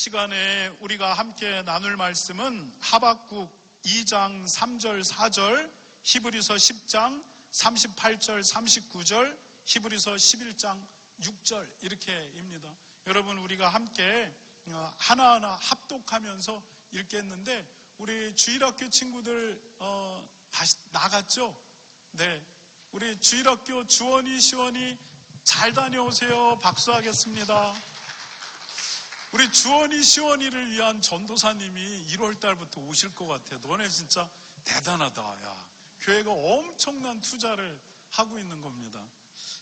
시간에 우리가 함께 나눌 말씀은 하박국 2장 3절 4절, 히브리서 10장 38절 39절, 히브리서 11장 6절 이렇게입니다. 여러분, 우리가 함께 하나하나 합독하면서 읽겠는데 우리 주일학교 친구들 다시 나갔죠? 네, 우리 주일학교 주원이 시원이 잘 다녀오세요. 박수하겠습니다. 우리 주원이 시원이를 위한 전도사님이 1월 달부터 오실 것 같아요. 너네 진짜 대단하다. 야, 교회가 엄청난 투자를 하고 있는 겁니다.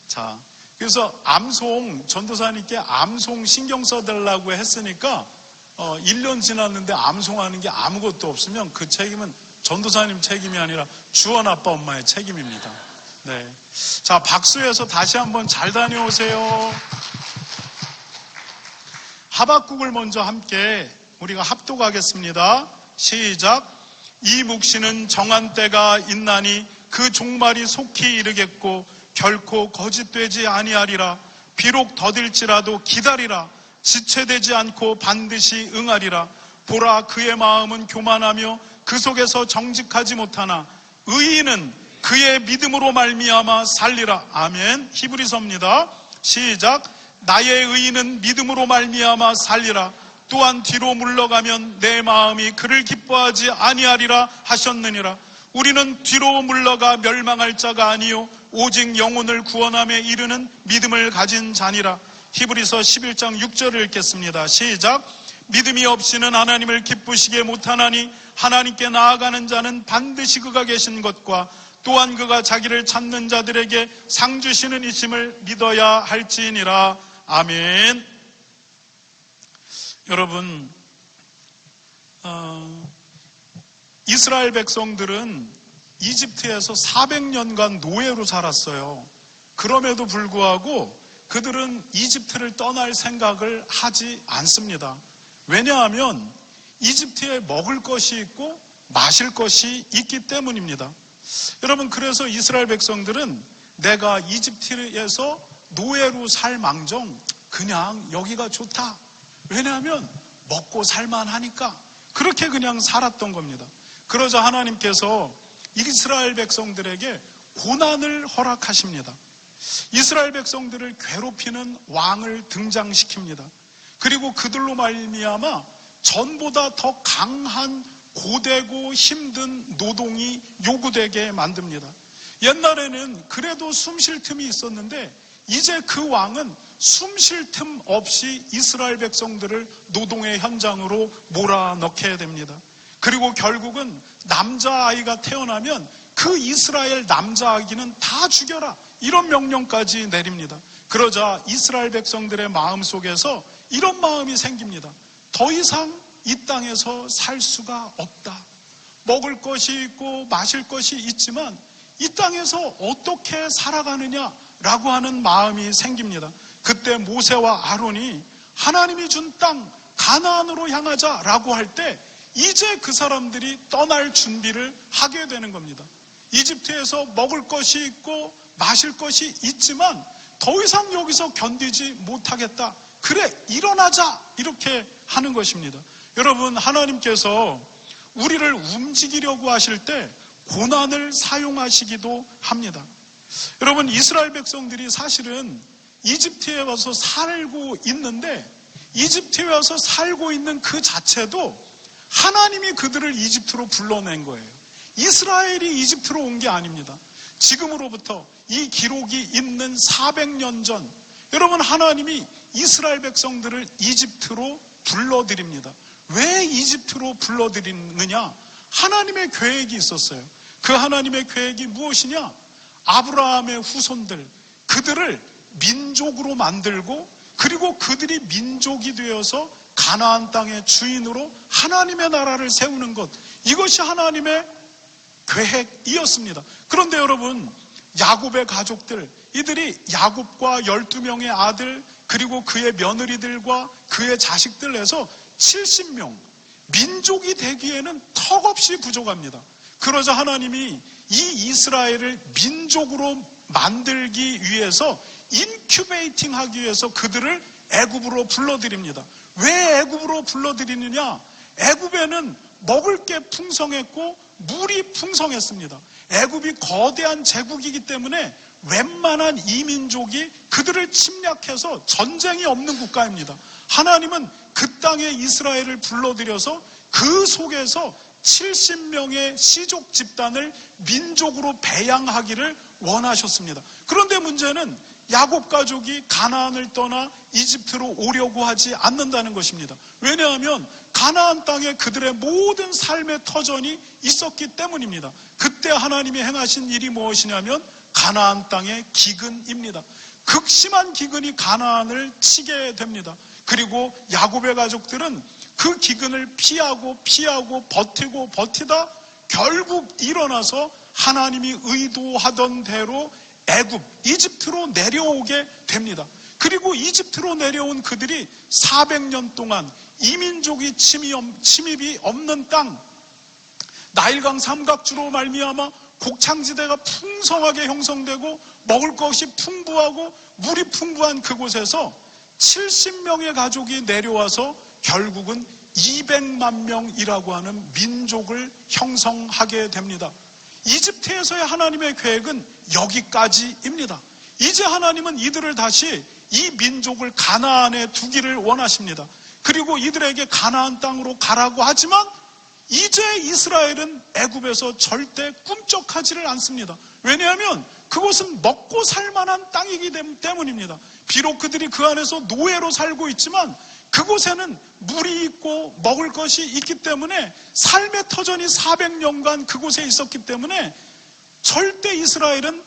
자, 그래서 암송, 전도사님께 암송 신경 써달라고 했으니까 1년 지났는데 암송하는 게 아무것도 없으면 그 책임은 전도사님 책임이 아니라 주원 아빠 엄마의 책임입니다. 네, 자, 박수해서 다시 한번 잘 다녀오세요. 하박국을 먼저 함께 우리가 합독하겠습니다. 시작. 이 묵시는 정한 때가 있나니 그 종말이 속히 이르겠고 결코 거짓되지 아니하리라. 비록 더딜지라도 기다리라. 지체되지 않고 반드시 응하리라. 보라, 그의 마음은 교만하며 그 속에서 정직하지 못하나 의인은 그의 믿음으로 말미암아 살리라. 아멘. 히브리서입니다. 시작. 나의 의인은 믿음으로 말미암아 살리라. 또한 뒤로 물러가면 내 마음이 그를 기뻐하지 아니하리라 하셨느니라. 우리는 뒤로 물러가 멸망할 자가 아니요 오직 영혼을 구원함에 이르는 믿음을 가진 자니라. 히브리서 11장 6절을 읽겠습니다. 시작. 믿음이 없이는 하나님을 기쁘시게 못하나니 하나님께 나아가는 자는 반드시 그가 계신 것과 또한 그가 자기를 찾는 자들에게 상 주시는 이심을 믿어야 할지니라. 아멘. 여러분, 이스라엘 백성들은 이집트에서 400년간 노예로 살았어요. 그럼에도 불구하고 그들은 이집트를 떠날 생각을 하지 않습니다. 왜냐하면 이집트에 먹을 것이 있고 마실 것이 있기 때문입니다. 여러분, 그래서 이스라엘 백성들은 내가 이집트에서 노예로 살 망정 그냥 여기가 좋다. 왜냐하면 먹고 살만하니까 그렇게 그냥 살았던 겁니다. 그러자 하나님께서 이스라엘 백성들에게 고난을 허락하십니다. 이스라엘 백성들을 괴롭히는 왕을 등장시킵니다. 그리고 그들로 말미암아 전보다 더 강한 고되고 힘든 노동이 요구되게 만듭니다. 옛날에는 그래도 숨 쉴 틈이 있었는데 이제 그 왕은 숨 쉴 틈 없이 이스라엘 백성들을 노동의 현장으로 몰아넣게 됩니다. 그리고 결국은 남자아이가 태어나면 그 이스라엘 남자아기는 다 죽여라, 이런 명령까지 내립니다. 그러자 이스라엘 백성들의 마음속에서 이런 마음이 생깁니다. 더 이상 이 땅에서 살 수가 없다. 먹을 것이 있고 마실 것이 있지만 이 땅에서 어떻게 살아가느냐라고 하는 마음이 생깁니다. 그때 모세와 아론이 하나님이 준 땅 가나안으로 향하자라고 할 때 이제 그 사람들이 떠날 준비를 하게 되는 겁니다. 이집트에서 먹을 것이 있고 마실 것이 있지만 더 이상 여기서 견디지 못하겠다. 그래, 일어나자, 이렇게 하는 것입니다. 여러분, 하나님께서 우리를 움직이려고 하실 때 고난을 사용하시기도 합니다. 여러분, 이스라엘 백성들이 사실은 이집트에 와서 살고 있는데 이집트에 와서 살고 있는 그 자체도 하나님이 그들을 이집트로 불러낸 거예요. 이스라엘이 이집트로 온 게 아닙니다. 지금으로부터 이 기록이 있는 400년 전 여러분, 하나님이 이스라엘 백성들을 이집트로 불러들입니다. 왜 이집트로 불러들이느냐? 하나님의 계획이 있었어요. 그 하나님의 계획이 무엇이냐? 아브라함의 후손들, 그들을 민족으로 만들고 그리고 그들이 민족이 되어서 가나안 땅의 주인으로 하나님의 나라를 세우는 것, 이것이 하나님의 계획이었습니다. 그런데 여러분, 야곱의 가족들, 이들이 야곱과 12명의 아들 그리고 그의 며느리들과 그의 자식들에서 70명, 민족이 되기에는 턱없이 부족합니다. 그러자 하나님이 이 이스라엘을 민족으로 만들기 위해서 인큐베이팅 하기 위해서 그들을 애굽으로 불러들입니다. 왜 애굽으로 불러들이느냐? 애굽에는 먹을 게 풍성했고 물이 풍성했습니다. 애굽이 거대한 제국이기 때문에 웬만한 이민족이 그들을 침략해서 전쟁이 없는 국가입니다. 하나님은 그 땅에 이스라엘을 불러들여서 그 속에서 70명의 시족 집단을 민족으로 배양하기를 원하셨습니다. 그런데 문제는 야곱 가족이 가나안을 떠나 이집트로 오려고 하지 않는다는 것입니다. 왜냐하면 가나안 땅에 그들의 모든 삶의 터전이 있었기 때문입니다. 그때 하나님이 행하신 일이 무엇이냐면 가나안 땅의 기근입니다. 극심한 기근이 가나안을 치게 됩니다. 그리고 야곱의 가족들은 그 기근을 피하고 버티다 결국 일어나서 하나님이 의도하던 대로 애굽, 이집트로 내려오게 됩니다. 그리고 이집트로 내려온 그들이 400년 동안 이민족이 침입이 없는 땅, 나일강 삼각주로 말미암아 곡창지대가 풍성하게 형성되고 먹을 것이 풍부하고 물이 풍부한 그곳에서 70명의 가족이 내려와서 결국은 200만 명이라고 하는 민족을 형성하게 됩니다. 이집트에서의 하나님의 계획은 여기까지입니다. 이제 하나님은 이들을 다시 이 민족을 가나안에 두기를 원하십니다. 그리고 이들에게 가나안 땅으로 가라고 하지만 이제 이스라엘은 애굽에서 절대 꿈쩍하지를 않습니다. 왜냐하면 그곳은 먹고 살만한 땅이기 때문입니다. 비록 그들이 그 안에서 노예로 살고 있지만 그곳에는 물이 있고 먹을 것이 있기 때문에 삶의 터전이 400년간 그곳에 있었기 때문에 절대 이스라엘은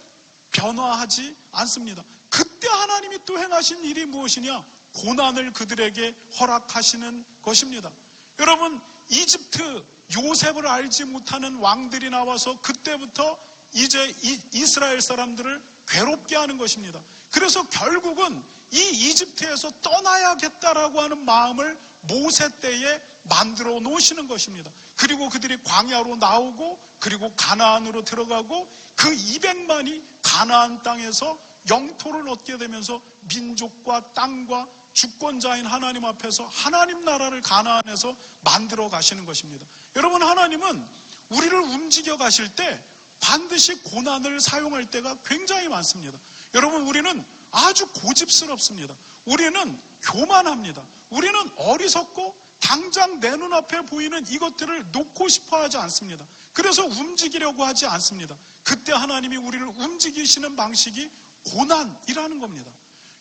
변화하지 않습니다. 그때 하나님이 또 행하신 일이 무엇이냐? 고난을 그들에게 허락하시는 것입니다. 여러분, 이집트 요셉을 알지 못하는 왕들이 나와서 그때부터 이제 이스라엘 사람들을 괴롭게 하는 것입니다. 그래서 결국은 이 이집트에서 떠나야겠다라고 하는 마음을 모세 때에 만들어 놓으시는 것입니다. 그리고 그들이 광야로 나오고 그리고 가나안으로 들어가고 그 200만이 가나안 땅에서 영토를 얻게 되면서 민족과 땅과 주권자인 하나님 앞에서 하나님 나라를 가나안에서 만들어 가시는 것입니다. 여러분, 하나님은 우리를 움직여 가실 때 반드시 고난을 사용할 때가 굉장히 많습니다. 여러분, 우리는 아주 고집스럽습니다. 우리는 교만합니다. 우리는 어리석고 당장 내 눈앞에 보이는 이것들을 놓고 싶어 하지 않습니다. 그래서 움직이려고 하지 않습니다. 그때 하나님이 우리를 움직이시는 방식이 고난이라는 겁니다.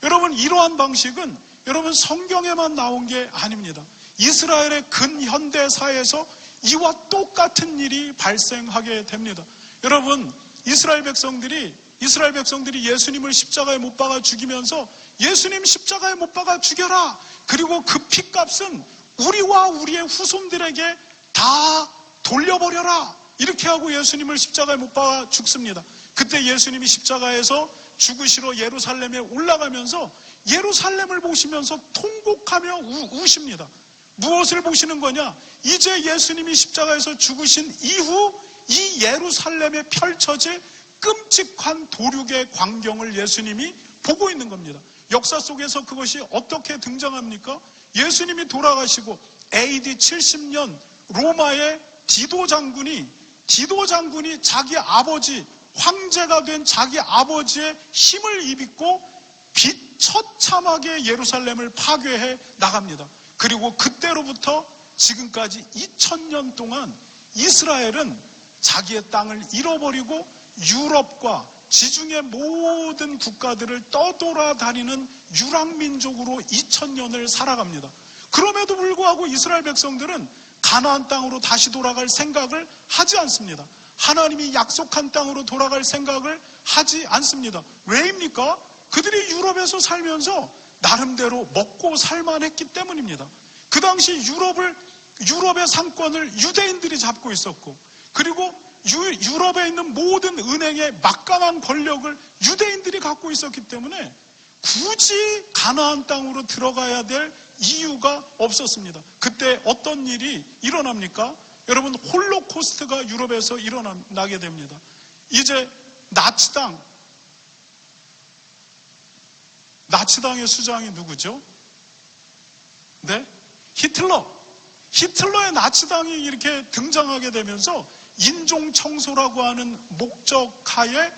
여러분, 이러한 방식은 여러분 성경에만 나온 게 아닙니다. 이스라엘의 근현대사에서 이와 똑같은 일이 발생하게 됩니다. 여러분, 이스라엘 백성들이 예수님을 십자가에 못 박아 죽이면서 예수님 십자가에 못 박아 죽여라. 그리고 그 핏값은 우리와 우리의 후손들에게 다 돌려버려라. 이렇게 하고 예수님을 십자가에 못 박아 죽습니다. 그때 예수님이 십자가에서 죽으시러 예루살렘에 올라가면서 예루살렘을 보시면서 통곡하며 우십니다. 무엇을 보시는 거냐? 이제 예수님이 십자가에서 죽으신 이후 이 예루살렘에 펼쳐질 끔찍한 도륙의 광경을 예수님이 보고 있는 겁니다. 역사 속에서 그것이 어떻게 등장합니까? 예수님이 돌아가시고 AD 70년 로마의 디도 장군이 자기 아버지, 황제가 된 자기 아버지의 힘을 입고 비처참하게 예루살렘을 파괴해 나갑니다. 그리고 그때로부터 지금까지 2000년 동안 이스라엘은 자기의 땅을 잃어버리고 유럽과 지중해 모든 국가들을 떠돌아다니는 유랑민족으로 2000년을 살아갑니다. 그럼에도 불구하고 이스라엘 백성들은 가나안 땅으로 다시 돌아갈 생각을 하지 않습니다. 하나님이 약속한 땅으로 돌아갈 생각을 하지 않습니다. 왜입니까? 그들이 유럽에서 살면서 나름대로 먹고 살만했기 때문입니다. 그 당시 유럽의 상권을 유대인들이 잡고 있었고, 그리고 유럽에 있는 모든 은행의 막강한 권력을 유대인들이 갖고 있었기 때문에 굳이 가나안 땅으로 들어가야 될 이유가 없었습니다. 그때 어떤 일이 일어납니까? 여러분, 홀로코스트가 유럽에서 일어나게 됩니다. 이제 나치당의 수장이 누구죠? 네? 히틀러의 나치당이 이렇게 등장하게 되면서 인종 청소라고 하는 목적하에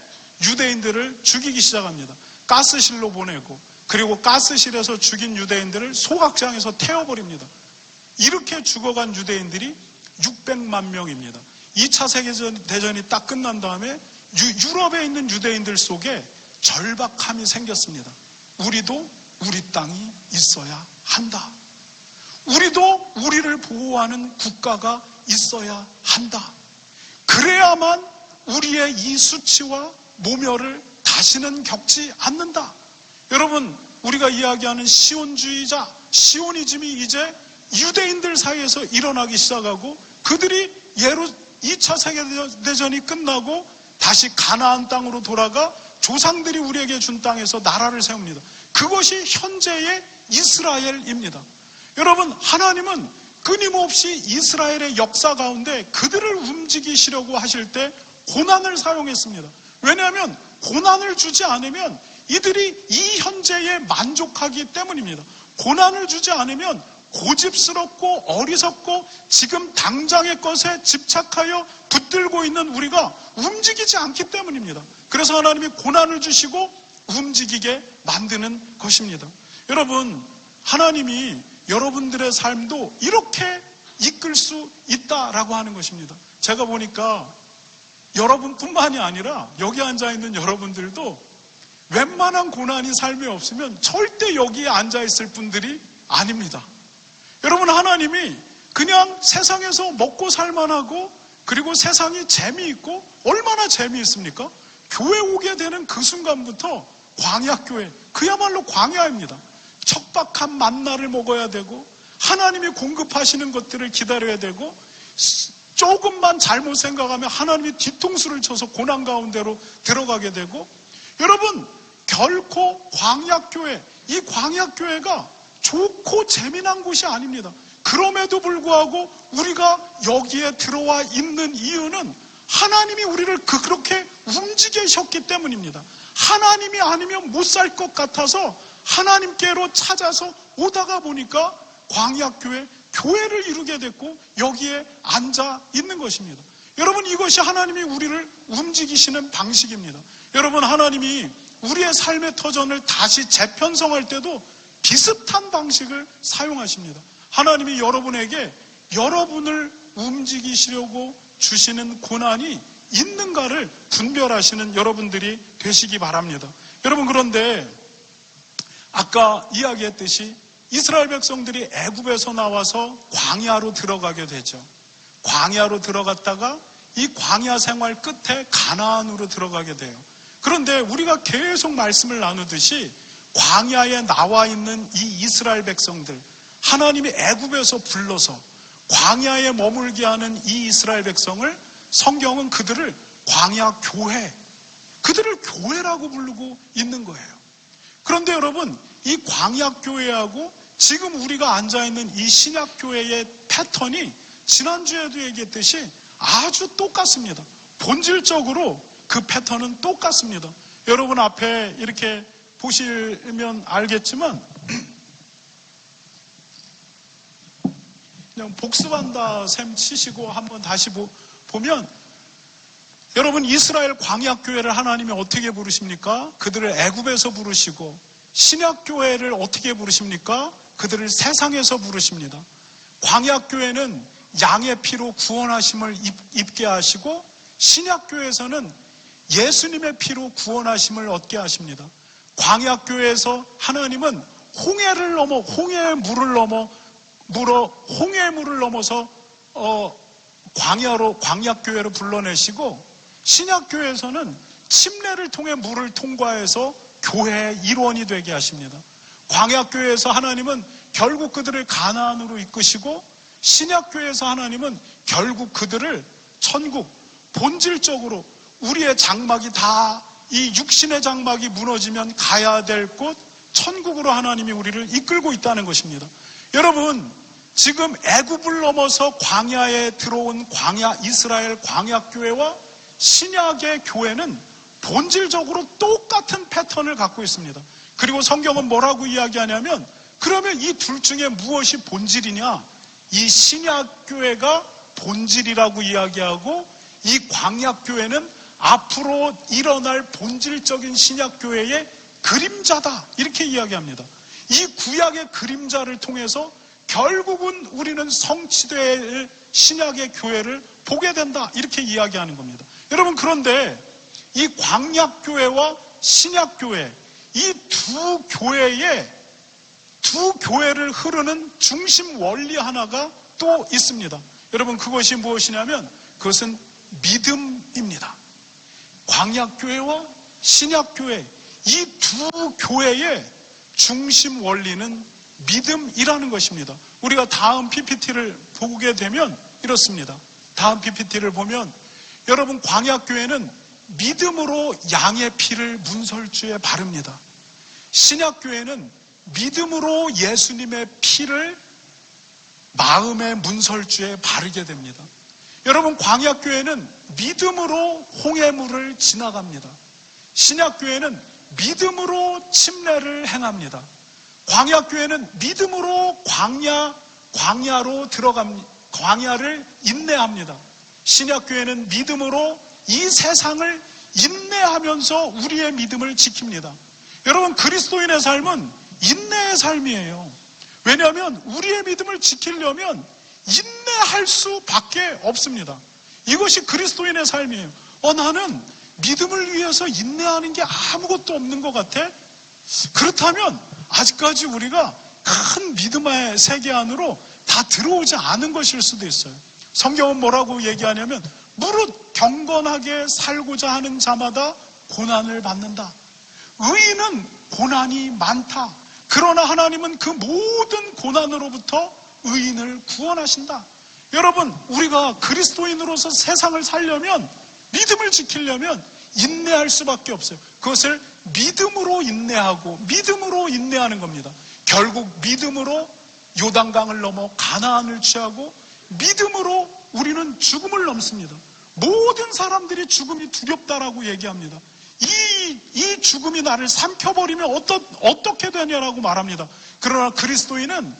유대인들을 죽이기 시작합니다. 가스실로 보내고, 그리고 가스실에서 죽인 유대인들을 소각장에서 태워버립니다. 이렇게 죽어간 유대인들이 600만 명입니다. 2차 세계대전이 딱 끝난 다음에 유럽에 있는 유대인들 속에 절박함이 생겼습니다. 우리도 우리 땅이 있어야 한다. 우리도 우리를 보호하는 국가가 있어야 한다. 그래야만 우리의 이 수치와 모멸을 다시는 겪지 않는다. 여러분, 우리가 이야기하는 시온주의자, 시오니즘이 이제 유대인들 사이에서 일어나기 시작하고, 그들이 2차 세계대전이 끝나고 다시 가나안 땅으로 돌아가 조상들이 우리에게 준 땅에서 나라를 세웁니다. 그것이 현재의 이스라엘입니다. 여러분, 하나님은 끊임없이 이스라엘의 역사 가운데 그들을 움직이시려고 하실 때 고난을 사용했습니다. 왜냐하면 고난을 주지 않으면 이들이 이 현재에 만족하기 때문입니다. 고난을 주지 않으면 고집스럽고 어리석고 지금 당장의 것에 집착하여 붙들고 있는 우리가 움직이지 않기 때문입니다. 그래서 하나님이 고난을 주시고 움직이게 만드는 것입니다. 여러분, 하나님이 여러분들의 삶도 이렇게 이끌 수 있다라고 하는 것입니다. 제가 보니까 여러분뿐만이 아니라 여기 앉아있는 여러분들도 웬만한 고난이 삶에 없으면 절대 여기에 앉아있을 분들이 아닙니다. 여러분, 하나님이 그냥 세상에서 먹고 살만하고, 그리고 세상이 재미있고, 얼마나 재미있습니까? 교회 오게 되는 그 순간부터 광야교회, 그야말로 광야입니다. 척박한 만나를 먹어야 되고, 하나님이 공급하시는 것들을 기다려야 되고, 조금만 잘못 생각하면 하나님이 뒤통수를 쳐서 고난 가운데로 들어가게 되고, 여러분, 결코 광야교회, 이 광야교회가 좋고 재미난 곳이 아닙니다. 그럼에도 불구하고 우리가 여기에 들어와 있는 이유는 하나님이 우리를 그렇게 움직이셨기 때문입니다. 하나님이 아니면 못 살 것 같아서 하나님께로 찾아서 오다가 보니까 광야교회, 교회를 이루게 됐고 여기에 앉아 있는 것입니다. 여러분, 이것이 하나님이 우리를 움직이시는 방식입니다. 여러분, 하나님이 우리의 삶의 터전을 다시 재편성할 때도 비슷한 방식을 사용하십니다. 하나님이 여러분에게 여러분을 움직이시려고 주시는 고난이 있는가를 분별하시는 여러분들이 되시기 바랍니다. 여러분, 그런데 아까 이야기했듯이 이스라엘 백성들이 애굽에서 나와서 광야로 들어가게 되죠. 광야로 들어갔다가 이 광야 생활 끝에 가나안으로 들어가게 돼요. 그런데 우리가 계속 말씀을 나누듯이 광야에 나와 있는 이 이스라엘 백성들, 하나님이 애굽에서 불러서 광야에 머물게 하는 이 이스라엘 백성을 성경은 그들을 광야 교회, 그들을 교회라고 부르고 있는 거예요. 그런데 여러분, 이 광야 교회하고 지금 우리가 앉아있는 이 신약 교회의 패턴이 지난주에도 얘기했듯이 아주 똑같습니다. 본질적으로 그 패턴은 똑같습니다. 여러분 앞에 이렇게 보시면 알겠지만 그냥 복습한다 셈 치시고 한번 다시 보면 여러분, 이스라엘 광야교회를 하나님이 어떻게 부르십니까? 그들을 애굽에서 부르시고, 신약교회를 어떻게 부르십니까? 그들을 세상에서 부르십니다. 광야교회는 양의 피로 구원하심을 입게 하시고, 신약교회에서는 예수님의 피로 구원하심을 얻게 하십니다. 광야교회에서 하나님은 홍해의 물을 넘어서 광야교회로 불러내시고, 신약교회에서는 침례를 통해 물을 통과해서 교회의 일원이 되게 하십니다. 광야교회에서 하나님은 결국 그들을 가나안으로 이끄시고, 신약교회에서 하나님은 결국 그들을 천국, 본질적으로 우리의 장막이 다 이 육신의 장막이 무너지면 가야 될 곳 천국으로 하나님이 우리를 이끌고 있다는 것입니다. 여러분, 지금 애굽을 넘어서 광야에 들어온 이스라엘 광야교회와 신약의 교회는 본질적으로 똑같은 패턴을 갖고 있습니다. 그리고 성경은 뭐라고 이야기하냐면 그러면 이 둘 중에 무엇이 본질이냐? 이 신약교회가 본질이라고 이야기하고 이 광약교회는 앞으로 일어날 본질적인 신약교회의 그림자다, 이렇게 이야기합니다. 이 구약의 그림자를 통해서 결국은 우리는 성취될 신약의 교회를 보게 된다, 이렇게 이야기하는 겁니다. 여러분, 그런데 이 광약교회와 신약교회, 이 두 교회를 흐르는 중심 원리 하나가 또 있습니다. 여러분, 그것이 무엇이냐면 그것은 믿음입니다. 광약교회와 신약교회, 이 두 교회의 중심 원리는 믿음이라는 것입니다. 우리가 다음 PPT를 보게 되면 이렇습니다. 다음 PPT를 보면 여러분, 광약교회는 믿음으로 양의 피를 문설주에 바릅니다. 신약교회는 믿음으로 예수님의 피를 마음의 문설주에 바르게 됩니다. 여러분, 광약교회는 믿음으로 홍해물을 지나갑니다. 신약교회는 믿음으로 침례를 행합니다. 광약교회는 믿음으로 광야로 광야를 인내합니다. 신약교회는 믿음으로 이 세상을 인내하면서 우리의 믿음을 지킵니다. 여러분, 그리스도인의 삶은 인내의 삶이에요. 왜냐하면 우리의 믿음을 지키려면 인내할 수밖에 없습니다. 이것이 그리스도인의 삶이에요. 나는 믿음을 위해서 인내하는 게 아무것도 없는 것 같아? 그렇다면 아직까지 우리가 큰 믿음의 세계 안으로 다 들어오지 않은 것일 수도 있어요. 성경은 뭐라고 얘기하냐면 무릇 경건하게 살고자 하는 자마다 고난을 받는다. 의인은 고난이 많다. 그러나 하나님은 그 모든 고난으로부터 의인을 구원하신다. 여러분, 우리가 그리스도인으로서 세상을 살려면, 믿음을 지키려면 인내할 수밖에 없어요. 그것을 믿음으로 인내하고 믿음으로 인내하는 겁니다. 결국 믿음으로 요단강을 넘어 가나안을 취하고 믿음으로 우리는 죽음을 넘습니다. 모든 사람들이 죽음이 두렵다라고 얘기합니다. 이 죽음이 나를 삼켜버리면 어떻게 되냐라고 말합니다. 그러나 그리스도인은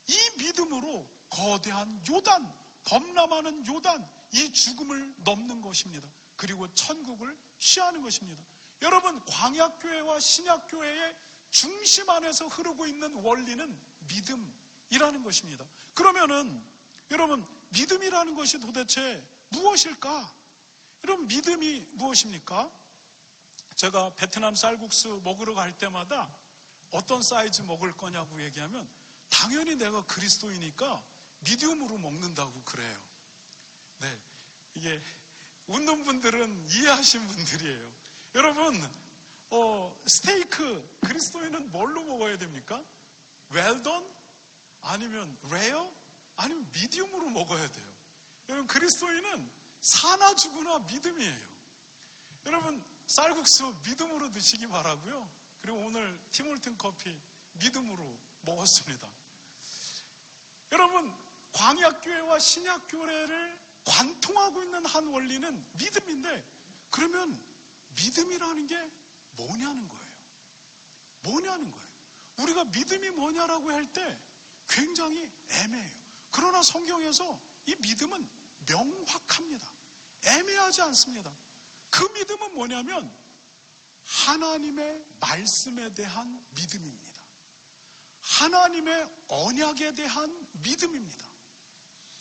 이 믿음으로 거대한 요단, 범람하는 요단, 이 죽음을 넘는 것입니다. 그리고 천국을 취하는 것입니다. 여러분, 광약교회와 신약교회의 중심 안에서 흐르고 있는 원리는 믿음이라는 것입니다. 그러면은 여러분, 믿음이라는 것이 도대체 무엇일까? 여러분, 믿음이 무엇입니까? 제가 베트남 쌀국수 먹으러 갈 때마다 어떤 사이즈 먹을 거냐고 얘기하면 당연히 내가 그리스도이니까 미디움으로 먹는다고 그래요. 네, 이게 웃는 분들은 이해하신 분들이에요. 여러분, 스테이크 그리스도인은 뭘로 먹어야 됩니까? 웰던? 아니면 레어? 아니면 미디움으로 먹어야 돼요. 여러분, 그리스도인은 사나 죽으나 믿음이에요. 여러분, 쌀국수 믿음으로 드시기 바라고요. 그리고 오늘 티몰튼 커피 믿음으로 먹었습니다. 여러분, 광약교회와 신약교회를 관통하고 있는 한 원리는 믿음인데, 그러면 믿음이라는 게 뭐냐는 거예요. 뭐냐는 거예요. 우리가 믿음이 뭐냐라고 할 때 굉장히 애매해요. 그러나 성경에서 이 믿음은 명확합니다. 애매하지 않습니다. 그 믿음은 뭐냐면 하나님의 말씀에 대한 믿음입니다. 하나님의 언약에 대한 믿음입니다.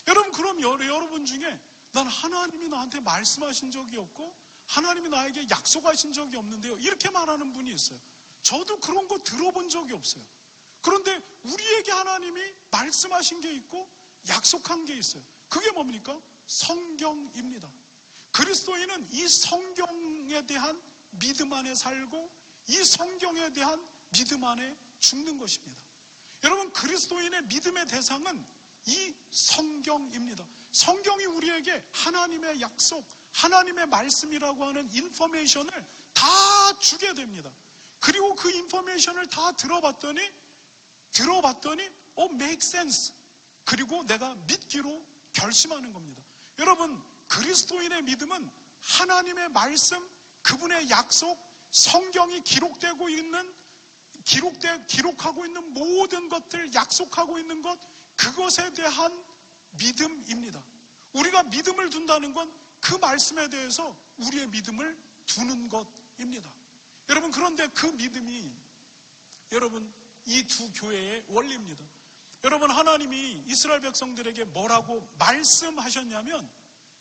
여러분, 그럼 여러분 중에 난 하나님이 나한테 말씀하신 적이 없고 하나님이 나에게 약속하신 적이 없는데요, 이렇게 말하는 분이 있어요. 저도 그런 거 들어본 적이 없어요. 그런데 우리에게 하나님이 말씀하신 게 있고 약속한 게 있어요. 그게 뭡니까? 성경입니다. 그리스도인은 이 성경에 대한 믿음 안에 살고 이 성경에 대한 믿음 안에 죽는 것입니다. 여러분, 그리스도인의 믿음의 대상은 이 성경입니다. 성경이 우리에게 하나님의 약속, 하나님의 말씀이라고 하는 인포메이션을 다 주게 됩니다. 그리고 그 인포메이션을 다 들어봤더니 make sense. 그리고 내가 믿기로 결심하는 겁니다. 여러분, 그리스도인의 믿음은 하나님의 말씀, 그분의 약속, 성경이 기록되고 있는 기록하고 있는 모든 것들, 약속하고 있는 것, 그것에 대한 믿음입니다. 우리가 믿음을 둔다는 건 그 말씀에 대해서 우리의 믿음을 두는 것입니다. 여러분, 그런데 그 믿음이 여러분 이 두 교회의 원리입니다. 여러분, 하나님이 이스라엘 백성들에게 뭐라고 말씀하셨냐면,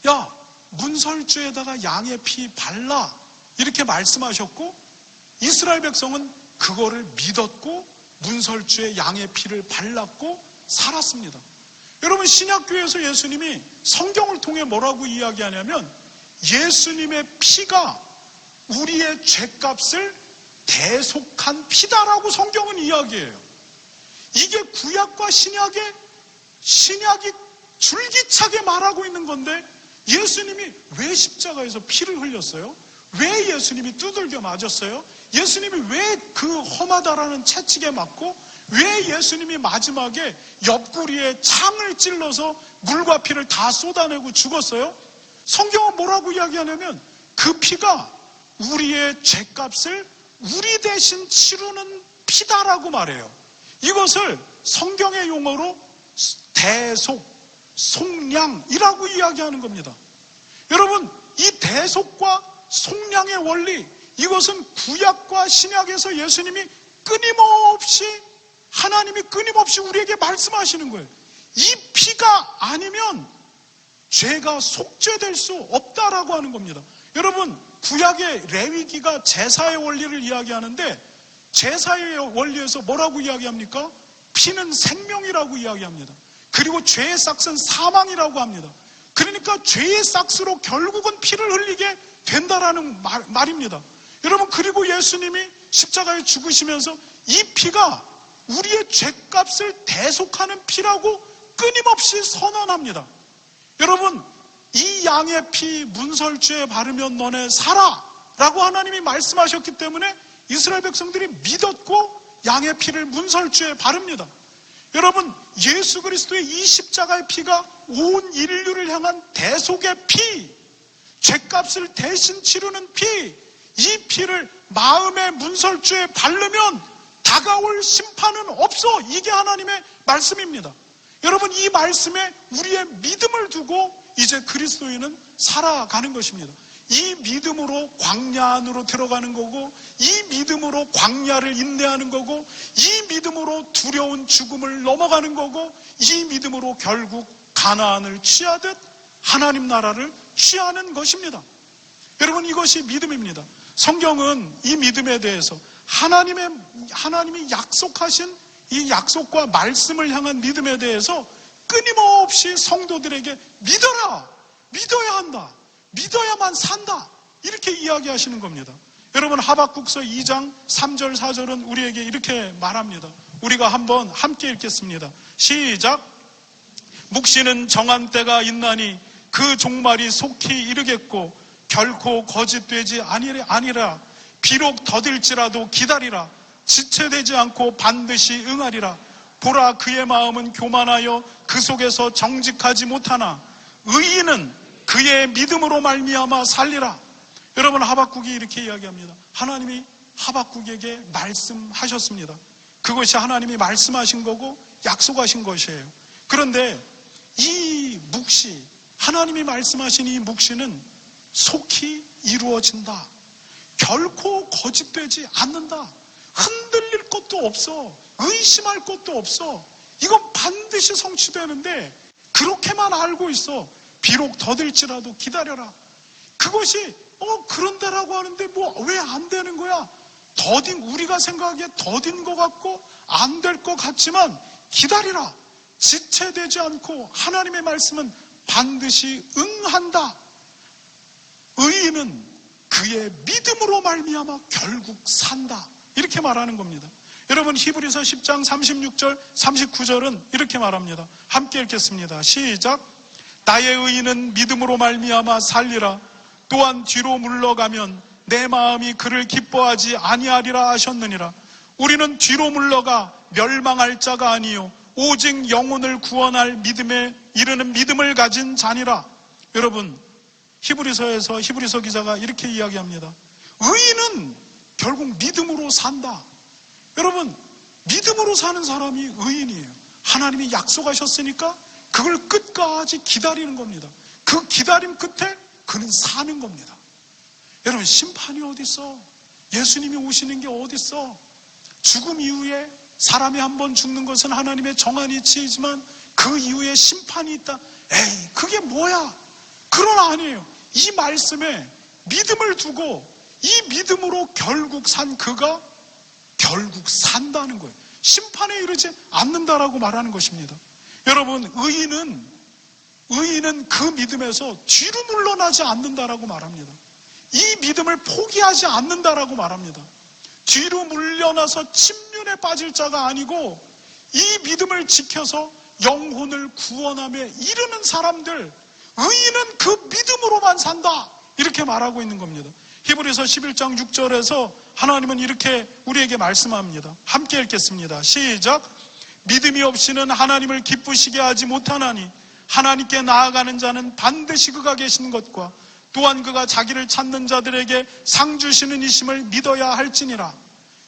야, 문설주에다가 양의 피 발라, 이렇게 말씀하셨고, 이스라엘 백성은 그거를 믿었고 문설주에 양의 피를 발랐고 살았습니다. 여러분, 신약교회에서 예수님이 성경을 통해 뭐라고 이야기하냐면, 예수님의 피가 우리의 죄값을 대속한 피다라고 성경은 이야기해요. 이게 구약과 신약이 줄기차게 말하고 있는 건데, 예수님이 왜 십자가에서 피를 흘렸어요? 왜 예수님이 두들겨 맞았어요? 예수님이 왜 그 험하다라는 채찍에 맞고, 왜 예수님이 마지막에 옆구리에 창을 찔러서 물과 피를 다 쏟아내고 죽었어요? 성경은 뭐라고 이야기하냐면, 그 피가 우리의 죄값을 우리 대신 치르는 피다라고 말해요. 이것을 성경의 용어로 대속, 속량이라고 이야기하는 겁니다. 여러분, 이 대속과 속량의 원리, 이것은 구약과 신약에서 예수님이 하나님이 끊임없이 우리에게 말씀하시는 거예요. 이 피가 아니면 죄가 속죄될 수 없다라고 하는 겁니다. 여러분, 구약의 레위기가 제사의 원리를 이야기하는데, 제사의 원리에서 뭐라고 이야기합니까? 피는 생명이라고 이야기합니다. 그리고 죄의 싹은 사망이라고 합니다. 그러니까 죄의 싹으로 결국은 피를 흘리게 된다라는 말입니다. 여러분, 그리고 예수님이 십자가에 죽으시면서 이 피가 우리의 죄값을 대속하는 피라고 끊임없이 선언합니다. 여러분, 이 양의 피 문설주에 바르면 너네 살아 라고 하나님이 말씀하셨기 때문에 이스라엘 백성들이 믿었고 양의 피를 문설주에 바릅니다. 여러분, 예수 그리스도의 이 십자가의 피가 온 인류를 향한 대속의 피, 죄값을 대신 치르는 피, 이 피를 마음의 문설주에 바르면 다가올 심판은 없어. 이게 하나님의 말씀입니다. 여러분, 이 말씀에 우리의 믿음을 두고 이제 그리스도인은 살아가는 것입니다. 이 믿음으로 광야 안으로 들어가는 거고, 이 믿음으로 광야를 인내하는 거고, 이 믿음으로 두려운 죽음을 넘어가는 거고, 이 믿음으로 결국 가나안을 취하듯 하나님 나라를 취하는 것입니다. 여러분, 이것이 믿음입니다. 성경은 이 믿음에 대해서 하나님이 약속하신 이 약속과 말씀을 향한 믿음에 대해서 끊임없이 성도들에게 믿어라! 믿어야 한다! 믿어야만 산다! 이렇게 이야기하시는 겁니다. 여러분, 하박국서 2장 3절 4절은 우리에게 이렇게 말합니다. 우리가 한번 함께 읽겠습니다. 시작! 묵시는 정한 때가 있나니 그 종말이 속히 이르겠고 결코 거짓되지 아니라. 비록 더딜지라도 기다리라. 지체되지 않고 반드시 응하리라. 보라, 그의 마음은 교만하여 그 속에서 정직하지 못하나 의인은 그의 믿음으로 말미암아 살리라. 여러분, 하박국이 이렇게 이야기합니다. 하나님이 하박국에게 말씀하셨습니다. 그것이 하나님이 말씀하신 거고 약속하신 것이에요. 그런데 이 묵시, 하나님이 말씀하신 이 묵시는 속히 이루어진다. 결코 거짓되지 않는다. 흔들릴 것도 없어. 의심할 것도 없어. 이건 반드시 성취되는데 그렇게만 알고 있어. 비록 더딜지라도 기다려라. 그것이 그런데라고 하는데 왜 안 되는 거야? 우리가 생각하기에 더딘 것 같고 안 될 것 같지만 기다리라. 지체되지 않고 하나님의 말씀은 반드시 응한다. 의인은 그의 믿음으로 말미암아 결국 산다. 이렇게 말하는 겁니다. 여러분, 히브리서 10장 36절 39절은 이렇게 말합니다. 함께 읽겠습니다. 시작! 나의 의인은 믿음으로 말미암아 살리라. 또한 뒤로 물러가면 내 마음이 그를 기뻐하지 아니하리라 하셨느니라. 우리는 뒤로 물러가 멸망할 자가 아니요 오직 영혼을 구원할 믿음에 이르는 믿음을 가진 자니라. 여러분, 히브리서에서 히브리서 기자가 이렇게 이야기합니다. 의인은 결국 믿음으로 산다. 여러분, 믿음으로 사는 사람이 의인이에요. 하나님이 약속하셨으니까 그걸 끝까지 기다리는 겁니다. 그 기다림 끝에 그는 사는 겁니다. 여러분, 심판이 어디 있어? 예수님이 오시는 게 어디 있어? 죽음 이후에 사람이 한 번 죽는 것은 하나님의 정한 이치이지만 그 이후에 심판이 있다. 에이, 그게 뭐야? 그러나 아니에요. 이 말씀에 믿음을 두고 이 믿음으로 결국 산 그가 결국 산다는 거예요. 심판에 이르지 않는다라고 말하는 것입니다. 여러분, 의인은 그 믿음에서 뒤로 물러나지 않는다라고 말합니다. 이 믿음을 포기하지 않는다라고 말합니다. 뒤로 물러나서 침륜에 빠질 자가 아니고 이 믿음을 지켜서 영혼을 구원함에 이르는 사람들, 의인은 그 믿음으로만 산다, 이렇게 말하고 있는 겁니다. 히브리서 11장 6절에서 하나님은 이렇게 우리에게 말씀합니다. 함께 읽겠습니다. 시작. 믿음이 없이는 하나님을 기쁘시게 하지 못하나니 하나님께 나아가는 자는 반드시 그가 계신 것과 또한 그가 자기를 찾는 자들에게 상 주시는 이심을 믿어야 할지니라.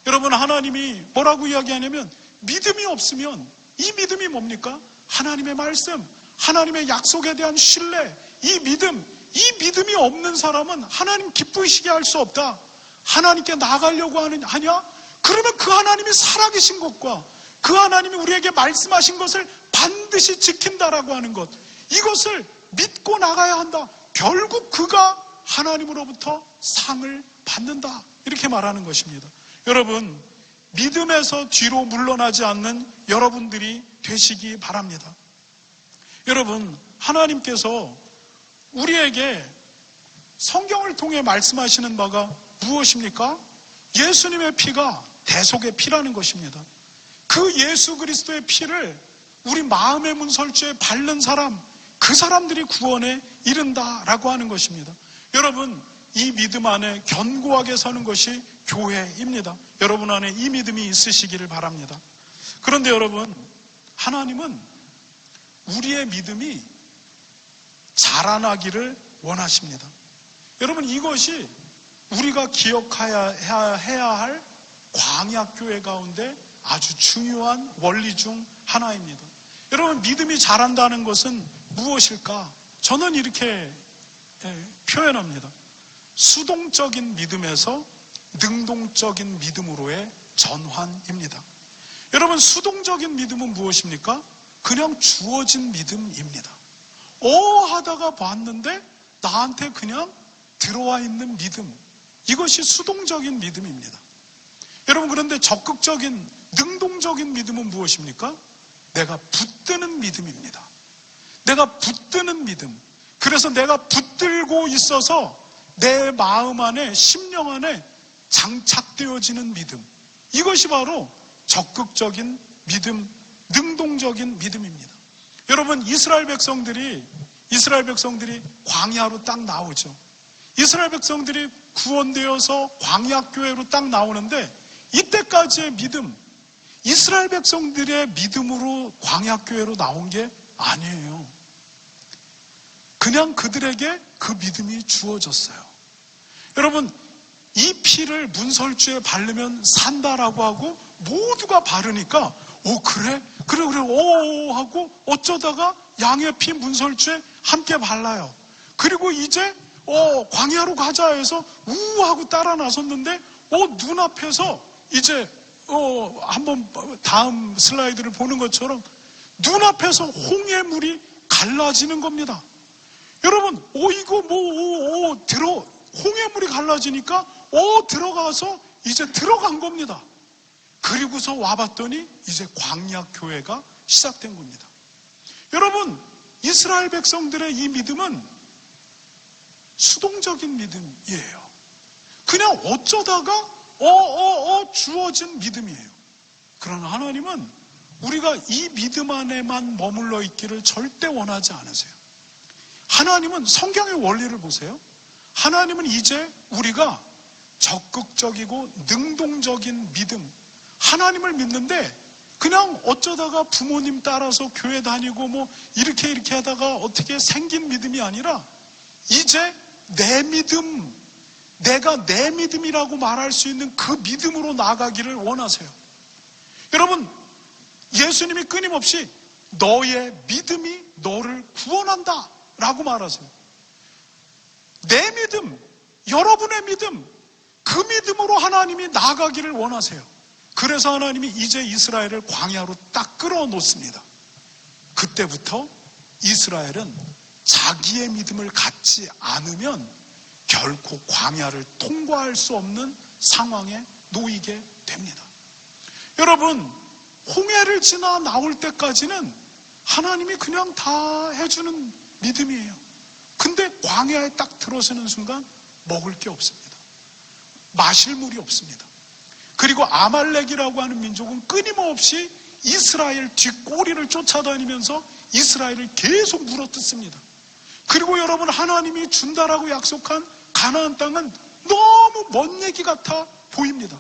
여러분, 하나님이 뭐라고 이야기하냐면 믿음이 없으면, 이 믿음이 뭡니까? 하나님의 말씀, 하나님의 약속에 대한 신뢰, 이 믿음이 없는 사람은 하나님 기쁘시게 할 수 없다. 하나님께 나가려고 하냐? 그러면 그 하나님이 살아계신 것과 그 하나님이 우리에게 말씀하신 것을 반드시 지킨다라고 하는 것, 이것을 믿고 나가야 한다. 결국 그가 하나님으로부터 상을 받는다, 이렇게 말하는 것입니다. 여러분, 믿음에서 뒤로 물러나지 않는 여러분들이 되시기 바랍니다. 여러분, 하나님께서 우리에게 성경을 통해 말씀하시는 바가 무엇입니까? 예수님의 피가 대속의 피라는 것입니다. 그 예수 그리스도의 피를 우리 마음의 문설주에 바른 사람, 그 사람들이 구원에 이른다라고 하는 것입니다. 여러분, 이 믿음 안에 견고하게 서는 것이 교회입니다. 여러분 안에 이 믿음이 있으시기를 바랍니다. 그런데 여러분, 하나님은 우리의 믿음이 자라나기를 원하십니다. 여러분, 이것이 우리가 기억해야 할 광야교회 가운데 아주 중요한 원리 중 하나입니다. 여러분, 믿음이 자란다는 것은 무엇일까? 저는 이렇게 표현합니다. 수동적인 믿음에서 능동적인 믿음으로의 전환입니다. 여러분, 수동적인 믿음은 무엇입니까? 그냥 주어진 믿음입니다. 하다가 봤는데 나한테 그냥 들어와 있는 믿음, 이것이 수동적인 믿음입니다. 여러분, 그런데 적극적인 능동적인 믿음은 무엇입니까? 내가 붙드는 믿음입니다. 내가 붙드는 믿음. 그래서 내가 붙들고 있어서 내 마음 안에, 심령 안에 장착되어지는 믿음, 이것이 바로 적극적인 믿음, 능동적인 믿음입니다. 여러분, 이스라엘 백성들이 광야로 딱 나오죠. 이스라엘 백성들이 구원되어서 광야교회로 딱 나오는데, 이때까지의 믿음, 이스라엘 백성들의 믿음으로 광야교회로 나온 게 아니에요. 그냥 그들에게 그 믿음이 주어졌어요. 여러분, 이 피를 문설주에 바르면 산다라고 하고 모두가 바르니까 그래 하고 어쩌다가 양의 피 문설주에 함께 발라요. 그리고 이제 광야로 가자 해서 하고 따라 나섰는데 눈앞에서 이제 한번 다음 슬라이드를 보는 것처럼 눈앞에서 홍해물이 갈라지는 겁니다. 여러분, 이거 홍해물이 갈라지니까 들어가서 이제 들어간 겁니다. 그리고서 와봤더니 이제 광야교회가 시작된 겁니다. 여러분, 이스라엘 백성들의 이 믿음은 수동적인 믿음이에요. 그냥 어쩌다가 주어진 믿음이에요. 그러나 하나님은 우리가 이 믿음 안에만 머물러 있기를 절대 원하지 않으세요. 하나님은 성경의 원리를 보세요. 하나님은 이제 우리가 적극적이고 능동적인 믿음, 하나님을 믿는데 그냥 어쩌다가 부모님 따라서 교회 다니고 이렇게 하다가 어떻게 생긴 믿음이 아니라 이제 내 믿음, 내가 내 믿음이라고 말할 수 있는 그 믿음으로 나아가기를 원하세요. 여러분, 예수님이 끊임없이 너의 믿음이 너를 구원한다 라고 말하세요. 내 믿음, 여러분의 믿음, 그 믿음으로 하나님이 나아가기를 원하세요. 그래서 하나님이 이제 이스라엘을 광야로 딱 끌어놓습니다. 그때부터 이스라엘은 자기의 믿음을 갖지 않으면 결코 광야를 통과할 수 없는 상황에 놓이게 됩니다. 여러분, 홍해를 지나 나올 때까지는 하나님이 그냥 다 해주는 믿음이에요. 근데 광야에 딱 들어서는 순간 먹을 게 없습니다. 마실 물이 없습니다. 그리고 아말렉이라고 하는 민족은 끊임없이 이스라엘 뒷꼬리를 쫓아다니면서 이스라엘을 계속 물어뜯습니다. 그리고 여러분, 하나님이 준다라고 약속한 가나안 땅은 너무 먼 얘기 같아 보입니다.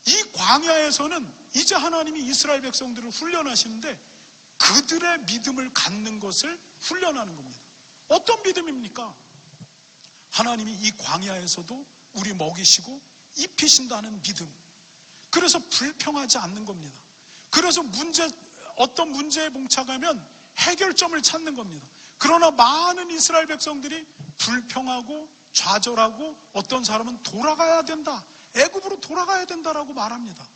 이 광야에서는 이제 하나님이 이스라엘 백성들을 훈련하시는데 그들의 믿음을 갖는 것을 훈련하는 겁니다. 어떤 믿음입니까? 하나님이 이 광야에서도 우리 먹이시고 입히신다는 믿음. 그래서 불평하지 않는 겁니다. 그래서 어떤 문제에 봉착하면 해결점을 찾는 겁니다. 그러나 많은 이스라엘 백성들이 불평하고 좌절하고 어떤 사람은 돌아가야 된다, 애굽으로 돌아가야 된다라고 말합니다.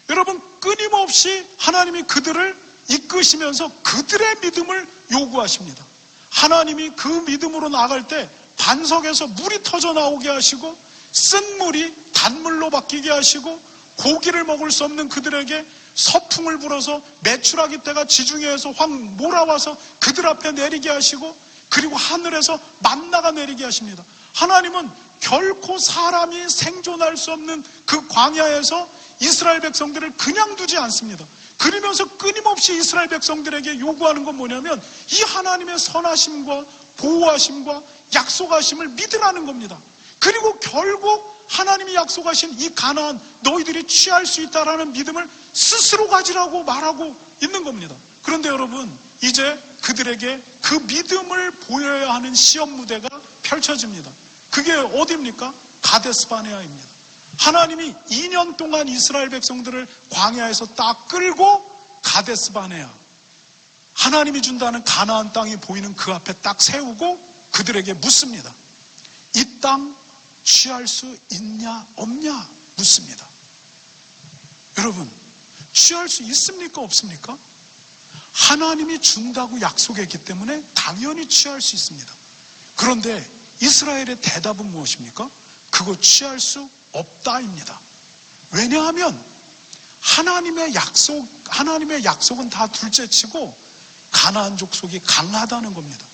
여러분, 끊임없이 하나님이 그들을 이끄시면서 그들의 믿음을 요구하십니다. 하나님이 그 믿음으로 나갈 때 반석에서 물이 터져 나오게 하시고 쓴 물이 단물로 바뀌게 하시고 고기를 먹을 수 없는 그들에게 서풍을 불어서 메추라기 떼가 지중해에서 확 몰아와서 그들 앞에 내리게 하시고 그리고 하늘에서 만나가 내리게 하십니다. 하나님은 결코 사람이 생존할 수 없는 그 광야에서 이스라엘 백성들을 그냥 두지 않습니다. 그러면서 끊임없이 이스라엘 백성들에게 요구하는 건 뭐냐면 이 하나님의 선하심과 보호하심과 약속하심을 믿으라는 겁니다. 그리고 결국 하나님이 약속하신 이 가나안 너희들이 취할 수 있다라는 믿음을 스스로 가지라고 말하고 있는 겁니다. 그런데 여러분, 이제 그들에게 그 믿음을 보여야 하는 시험 무대가 펼쳐집니다. 그게 어디입니까? 가데스바네아입니다. 하나님이 2년 동안 이스라엘 백성들을 광야에서 딱 끌고 가데스바네아, 하나님이 준다는 가나안 땅이 보이는 그 앞에 딱 세우고 그들에게 묻습니다. 이 땅 취할 수 있냐 없냐 묻습니다. 여러분, 취할 수 있습니까 없습니까? 하나님이 준다고 약속했기 때문에 당연히 취할 수 있습니다. 그런데 이스라엘의 대답은 무엇입니까? 그거 취할 수 없다입니다. 왜냐하면 하나님의 약속은 다 둘째치고 가나안 족속이 강하다는 겁니다.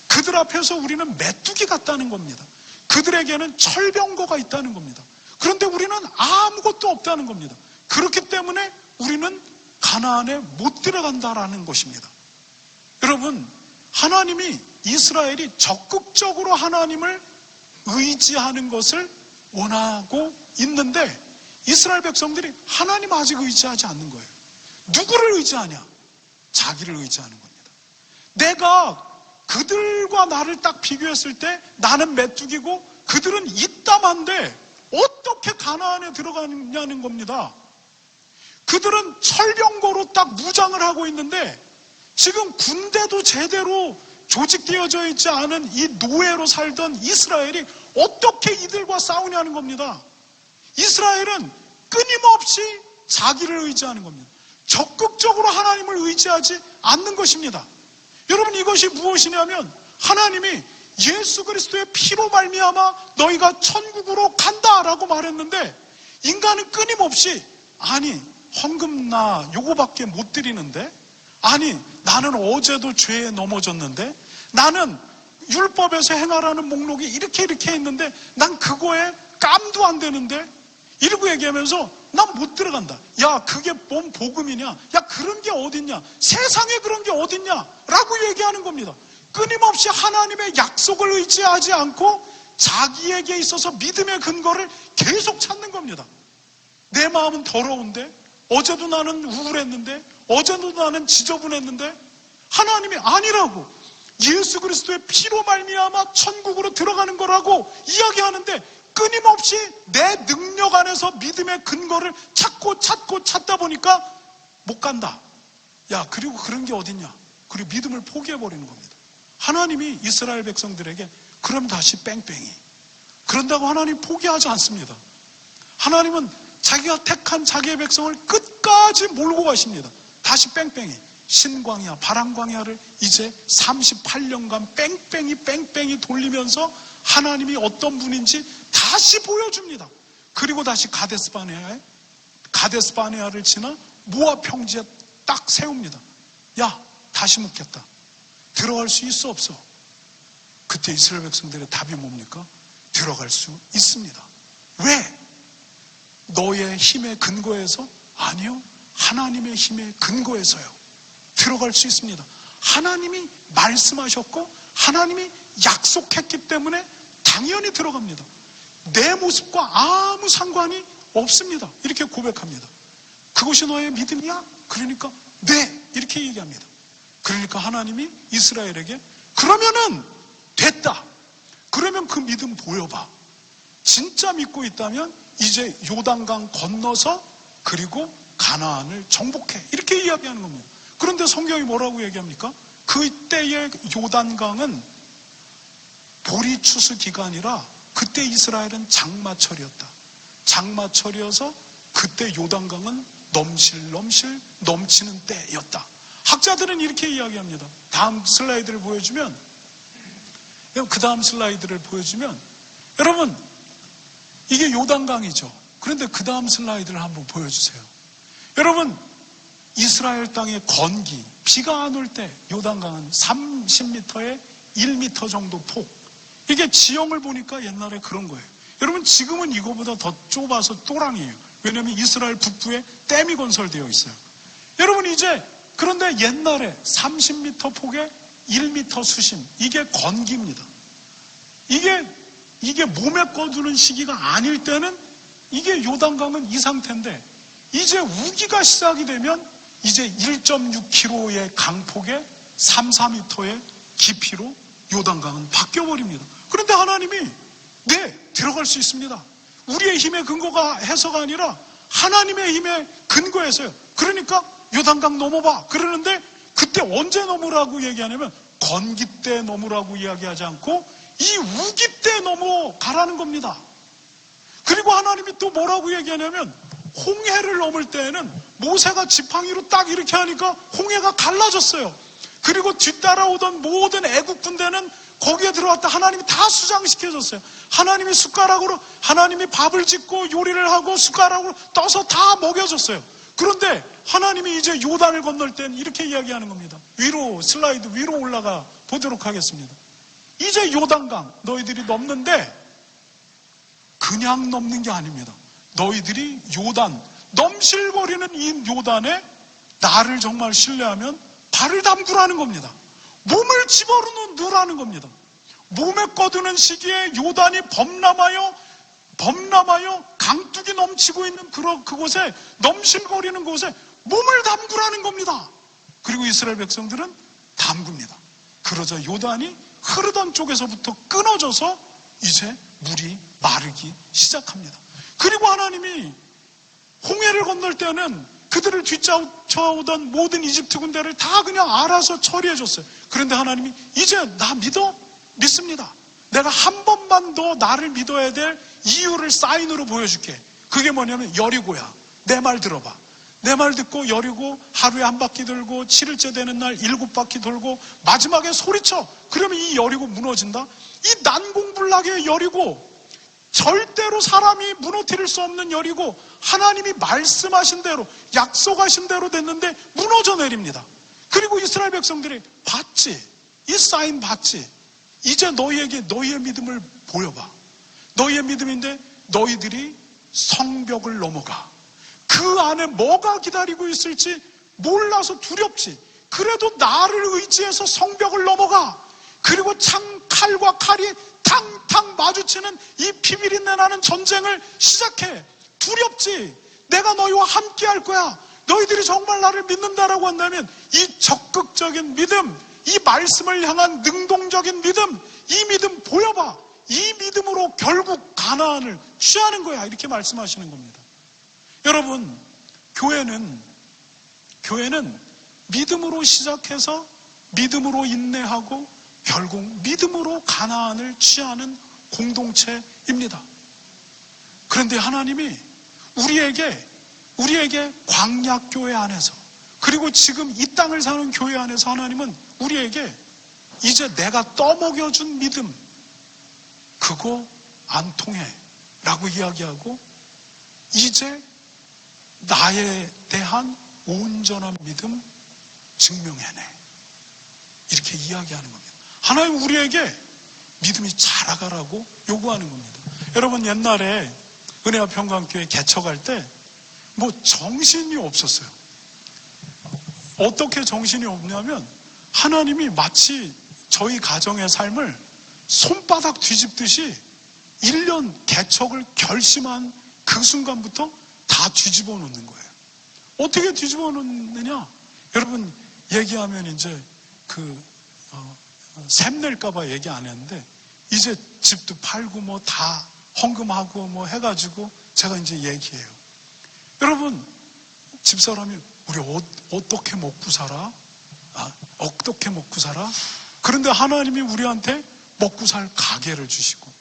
그들 앞에서 우리는 메뚜기 같다는 겁니다. 그들에게는 철병거가 있다는 겁니다. 그런데 우리는 아무것도 없다는 겁니다. 그렇기 때문에 우리는 가나안에 못 들어간다라는 것입니다. 여러분, 하나님이 이스라엘이 적극적으로 하나님을 의지하는 것을 원하고 있는데 이스라엘 백성들이 하나님 아직 의지하지 않는 거예요. 누구를 의지하냐? 자기를 의지하는 겁니다. 내가 그들과 나를 딱 비교했을 때 나는 메뚜기고 그들은 이따만데 어떻게 가나안에 들어가느냐는 겁니다. 그들은 철병거로 딱 무장을 하고 있는데 지금 군대도 제대로 조직되어져 있지 않은 이 노예로 살던 이스라엘이 어떻게 이들과 싸우냐는 겁니다. 이스라엘은 끊임없이 자기를 의지하는 겁니다. 적극적으로 하나님을 의지하지 않는 것입니다. 여러분, 이것이 무엇이냐면 하나님이 예수 그리스도의 피로 말미암아 너희가 천국으로 간다라고 말했는데 인간은 끊임없이 아니 헌금 나 요거밖에 못 드리는데, 아니 나는 어제도 죄에 넘어졌는데, 나는 율법에서 행하라는 목록이 이렇게 있는데 난 그거에 깜도 안 되는데, 이러고 얘기하면서 난 못 들어간다. 야, 그게 뭔 복음이냐? 야, 그런 게 어딨냐? 세상에 그런 게 어딨냐? 라고 얘기하는 겁니다. 끊임없이 하나님의 약속을 의지하지 않고 자기에게 있어서 믿음의 근거를 계속 찾는 겁니다. 내 마음은 더러운데, 어제도 나는 우울했는데, 어제도 나는 지저분했는데, 하나님이 아니라고, 예수 그리스도의 피로 말미암아 천국으로 들어가는 거라고 이야기하는데 끊임없이 내 능력 안에서 믿음의 근거를 찾다 보니까 못 간다. 야, 그리고 그런 게 어딨냐. 그리고 믿음을 포기해버리는 겁니다. 하나님이 이스라엘 백성들에게 그럼 다시 뺑뺑이. 그런다고 하나님 포기하지 않습니다. 하나님은 자기가 택한 자기의 백성을 끝까지 몰고 가십니다. 다시 뺑뺑이. 신광야, 바람광야를 이제 38년간 뺑뺑이 돌리면서 하나님이 어떤 분인지 다시 보여줍니다. 그리고 다시 가데스바네아를 지나 모압 평지에 딱 세웁니다. 야, 다시 묻겠다. 들어갈 수 있어 없어? 그때 이스라엘 백성들의 답이 뭡니까? 들어갈 수 있습니다. 왜? 너의 힘의 근거에서? 아니요, 하나님의 힘의 근거에서요. 들어갈 수 있습니다. 하나님이 말씀하셨고 하나님이 약속했기 때문에 당연히 들어갑니다. 내 모습과 아무 상관이 없습니다. 이렇게 고백합니다. 그것이 너의 믿음이야? 그러니까 네, 이렇게 얘기합니다. 그러니까 하나님이 이스라엘에게 그러면은 됐다. 그러면 그 믿음 보여봐. 진짜 믿고 있다면 이제 요단강 건너서 그리고 가나안을 정복해. 이렇게 이야기하는 겁니다. 그런데 성경이 뭐라고 얘기합니까? 그때의 요단강은 보리 추수 기간이라 그때 이스라엘은 장마철이었다. 장마철이어서 그때 요단강은 넘치는 때였다. 학자들은 이렇게 이야기합니다. 다음 슬라이드를 보여주면, 여러분, 이게 요단강이죠. 그런데 그 다음 슬라이드를 한번 보여주세요. 여러분, 이스라엘 땅의 건기, 비가 안 올 때 요단강은 30m에 1m 정도 폭. 이게 지형을 보니까 옛날에 그런 거예요. 여러분, 지금은 이거보다 더 좁아서 또랑이에요. 왜냐하면 이스라엘 북부에 댐이 건설되어 있어요. 여러분, 그런데 옛날에 30m 폭에 1m 수심, 이게 건기입니다. 이게 몸에 꺼두는 시기가 아닐 때는 이게 요단강은 이 상태인데, 이제 우기가 시작이 되면 이제 1.6km의 강폭에 3, 4m의 깊이로 요단강은 바뀌어버립니다. 그런데 하나님이 네, 들어갈 수 있습니다. 우리의 힘의 근거가 해서가 아니라 하나님의 힘의 근거에서요. 그러니까 요단강 넘어봐. 그러는데 그때 언제 넘으라고 얘기하냐면 건기 때 넘으라고 이야기하지 않고 이 우기 때 넘어가라는 겁니다. 그리고 하나님이 또 뭐라고 얘기하냐면 홍해를 넘을 때에는 모세가 지팡이로 딱 이렇게 하니까 홍해가 갈라졌어요. 그리고 뒤따라오던 모든 애국 군대는 거기에 들어왔다 하나님이 다 수장시켜줬어요. 하나님이 숟가락으로 하나님이 밥을 짓고 요리를 하고 숟가락으로 떠서 다 먹여줬어요. 그런데 하나님이 이제 요단을 건널 땐 이렇게 이야기하는 겁니다. 슬라이드 위로 올라가 보도록 하겠습니다. 이제 요단강 너희들이 넘는데 그냥 넘는 게 아닙니다. 너희들이 요단, 넘실거리는 이 요단에 나를 정말 신뢰하면 발을 담그라는 겁니다. 몸을 집어넣으라는 겁니다. 몸에 꺼두는 시기에 요단이 범람하여 강둑이 넘치고 있는 그곳에 넘실거리는 곳에 몸을 담그라는 겁니다. 그리고 이스라엘 백성들은 담굽니다. 그러자 요단이 흐르던 쪽에서부터 끊어져서 이제 물이 마르기 시작합니다. 그리고 하나님이 홍해를 건널 때는 그들을 뒤쫓아오던 모든 이집트 군대를 다 그냥 알아서 처리해줬어요. 그런데 하나님이 이제 나 믿습니다. 내가 한 번만 더 나를 믿어야 될 이유를 사인으로 보여줄게. 그게 뭐냐면 여리고야. 내 말 들어봐. 내 말 듣고 여리고 하루에 한 바퀴 돌고 7일째 되는 날 7바퀴 돌고 마지막에 소리쳐. 그러면 이 여리고 무너진다. 이 난공불락의 여리고, 절대로 사람이 무너뜨릴 수 없는 여리고, 하나님이 말씀하신 대로 약속하신 대로 됐는데 무너져 내립니다. 그리고 이스라엘 백성들이 봤지? 이 사인 봤지? 이제 너희에게 너희의 믿음을 보여봐. 너희의 믿음인데 너희들이 성벽을 넘어가. 그 안에 뭐가 기다리고 있을지 몰라서 두렵지. 그래도 나를 의지해서 성벽을 넘어가. 그리고 칼과 칼이 탕탕 마주치는 이 피비린내 나는 전쟁을 시작해. 두렵지. 내가 너희와 함께 할 거야. 너희들이 정말 나를 믿는다라고 한다면 이 적극적인 믿음, 이 말씀을 향한 능동적인 믿음, 이 믿음 보여봐. 이 믿음으로 결국 가나안을 취하는 거야. 이렇게 말씀하시는 겁니다. 여러분, 교회는 교회는 믿음으로 시작해서 믿음으로 인내하고 결국 믿음으로 가나안을 취하는 공동체입니다. 그런데 하나님이 우리에게 광야교회 안에서, 그리고 지금 이 땅을 사는 교회 안에서 하나님은 우리에게 이제 내가 떠먹여준 믿음, 그거 안 통해 라고 이야기하고, 이제 나에 대한 온전한 믿음 증명해내, 이렇게 이야기하는 겁니다. 하나님 우리에게 믿음이 자라가라고 요구하는 겁니다. 여러분, 옛날에 은혜와 평강교회 개척할 때 뭐 정신이 없었어요. 어떻게 정신이 없냐면 하나님이 마치 저희 가정의 삶을 손바닥 뒤집듯이 1년 개척을 결심한 그 순간부터 다 뒤집어 놓는 거예요. 어떻게 뒤집어 놓느냐? 여러분, 얘기하면 이제 샘낼까봐 얘기 안 했는데, 이제 집도 팔고 뭐 다 헌금하고 뭐 해가지고 제가 이제 얘기해요. 여러분, 집사람이 우리 어떻게 먹고 살아? 어떻게 먹고 살아? 그런데 하나님이 우리한테 먹고 살 가게를 주시고,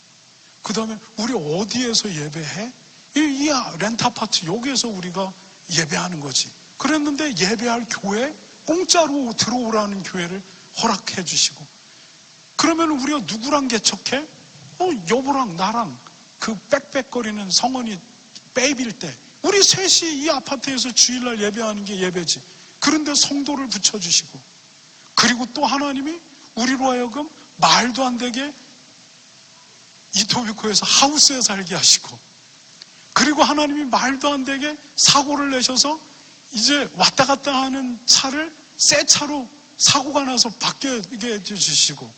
그 다음에 우리 어디에서 예배해? 이 렌트아파트 여기에서 우리가 예배하는 거지. 그랬는데 예배할 교회 공짜로 들어오라는 교회를 허락해 주시고, 그러면 우리가 누구랑 개척해? 여보랑 나랑 그 빽빽거리는 성원이 베이비일 때 우리 셋이 이 아파트에서 주일날 예배하는 게 예배지. 그런데 성도를 붙여주시고, 그리고 또 하나님이 우리로 하여금 말도 안 되게 이토비코에서 하우스에 살게 하시고, 그리고 하나님이 말도 안 되게 사고를 내셔서 이제 왔다 갔다 하는 차를 새 차로 사고가 나서 바뀌게 해주시고,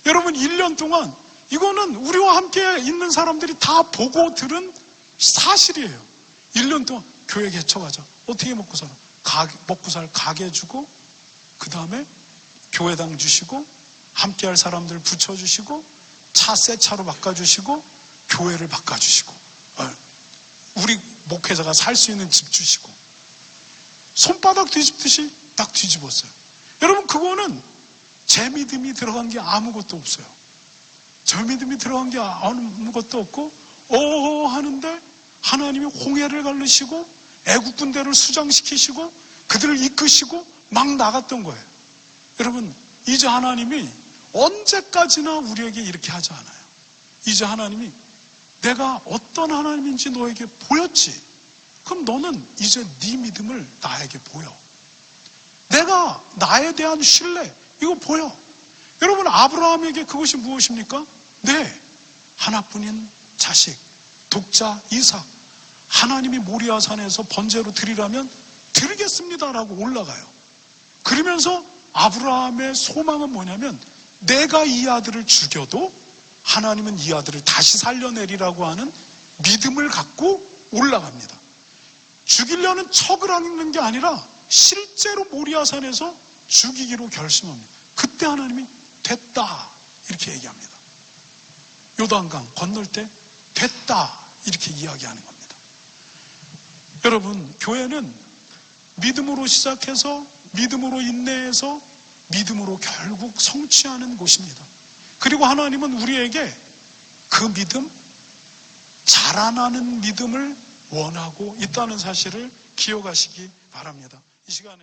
여러분 1년 동안 이거는 우리와 함께 있는 사람들이 다 보고 들은 사실이에요. 1년 동안 교회 개척하자. 어떻게 먹고 살아? 먹고 살 가게 주고, 그 다음에 교회당 주시고, 함께할 사람들 붙여주시고, 차 새 차로 바꿔주시고, 교회를 바꿔주시고, 우리 목회자가 살 수 있는 집 주시고, 손바닥 뒤집듯이 딱 뒤집었어요. 여러분, 그거는 제 믿음이 들어간 게 아무것도 없어요. 제 믿음이 들어간 게 아무것도 없고, 하는데 하나님이 홍해를 가르시고 애국 군대를 수장시키시고 그들을 이끄시고 막 나갔던 거예요. 여러분, 이제 하나님이 언제까지나 우리에게 이렇게 하지 않아요. 이제 하나님이 내가 어떤 하나님인지 너에게 보였지. 그럼 너는 이제 네 믿음을 나에게 보여. 내가 나에 대한 신뢰, 이거 보여. 여러분, 아브라함에게 그것이 무엇입니까? 네, 하나뿐인 자식, 독자 이삭, 하나님이 모리아산에서 번제로 드리라면 드리겠습니다라고 올라가요. 그러면서 아브라함의 소망은 뭐냐면, 내가 이 아들을 죽여도 하나님은 이 아들을 다시 살려내리라고 하는 믿음을 갖고 올라갑니다. 죽이려는 척을 하는 게 아니라 실제로 모리아산에서 죽이기로 결심합니다. 그때 하나님이 됐다 이렇게 얘기합니다. 요단강 건널 때 됐다 이렇게 이야기하는 겁니다. 여러분, 교회는 믿음으로 시작해서 믿음으로 인내해서 믿음으로 결국 성취하는 곳입니다. 그리고 하나님은 우리에게 그 믿음, 자라나는 믿음을 원하고 있다는 사실을 기억하시기 바랍니다. 이 시간에